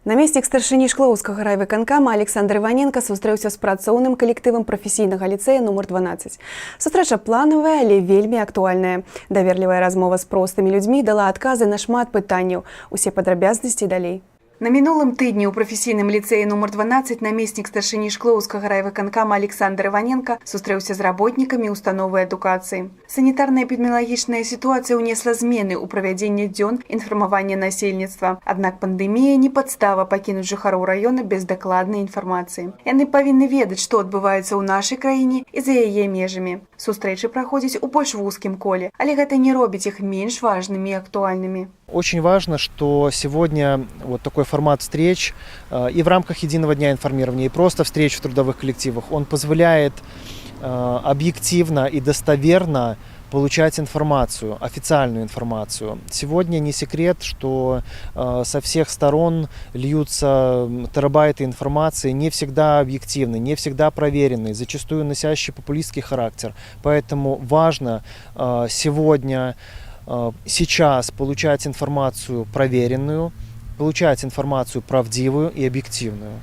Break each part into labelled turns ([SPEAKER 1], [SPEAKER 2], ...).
[SPEAKER 1] Намеснік старшыні Шклоўскага райвыканкама Александр Иваненко сустрэўся з працоўным калектывам прафесійнага ліцэя нумар 12. Сустрэча планавая, але вельмі актуальная. Даверлівая размова з простымі людзьмі дала адказы на шмат пытанняў. Усе падрабязнасці далей. На мінулым тыдні ў прафесійным ліцэі нумар 12 намеснік старшыні Шклоўскага райвыканкама Александр Иваненко сустрэўся з работнікамі установы адукацыі. Санітарна-эпідэміялагічная сітуацыя ўнесла змены ў правядзенне дзён інфармавання насельніцтва. Аднак пандэмія не падстава пакінуць жыхароў раёна без дакладнай інфармацыі. Яны павінны ведаць, што адбываецца ў нашай краіне і за яе межамі. Сустрэчы праходзяць у больш вузкім коле, але гэта не робіць іх менш важнымі і актуальнымі.
[SPEAKER 2] Очень важно, что сегодня вот такой формат встреч и в рамках единого дня информирования, и просто встреч в трудовых коллективах, он позволяет объективно и достоверно получать информацию, официальную информацию. Сегодня не секрет, что со всех сторон льются терабайты информации, не всегда объективной, не всегда проверенной, зачастую носящей популистский характер. Поэтому важно сейчас получать информацию проверенную, получать информацию правдивую и объективную.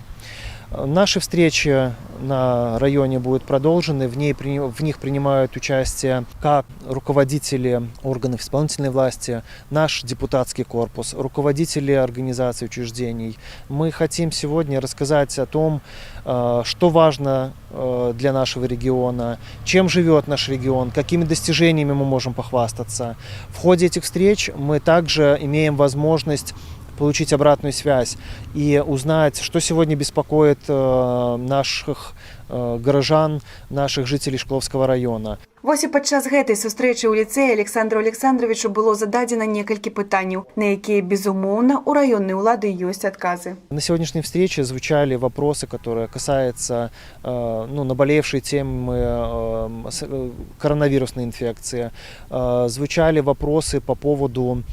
[SPEAKER 2] Наши встречи на районе будут продолжены, в них принимают участие как руководители органов исполнительной власти, наш депутатский корпус, руководители организаций, учреждений. Мы хотим сегодня рассказать о том, что важно для нашего региона, чем живет наш регион, какими достижениями мы можем похвастаться. В ходе этих встреч мы также имеем возможность получить обратную связь и узнать, что сегодня беспокоит наших горожан, наших жителей Шкловского района.
[SPEAKER 1] Вось і падчас гэтай сустрэчы ў ліцэі Александру Александровичу было зададзена некалькі пытанняў, на якія, безумоўна, у раённай улады ёсць адказы.
[SPEAKER 2] На сегодняшней встрече звучали вопросы, которые касаются наболевшей темы коронавирусной инфекции. Звучали вопросы по поводу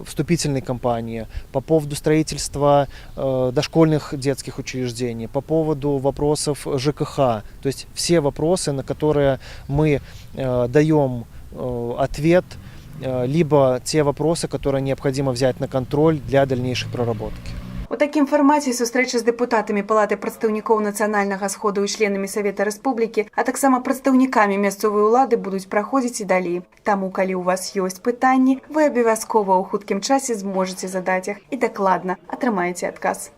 [SPEAKER 2] вступительной кампании, по поводу строительства дошкольных детских учреждений, по поводу вопросов ЖКХ. То есть все вопросы, на которые мы даем ответ, либо те вопросы, которые необходимо взять на контроль для дальнейшей проработки.
[SPEAKER 1] У такім фармаце сустрэча з дэпутатамі Палаты прадстаўнікоў нацыянальнага сходу і членамі Савета Рэспублікі, а таксама прадстаўнікамі мясцовай улады будуць праходзіць і далей. Таму, калі ў вас ёсць пытанні, вы абавязкова ў хуткім часе зможаце задаць іх і дакладна атрымаеце адказ.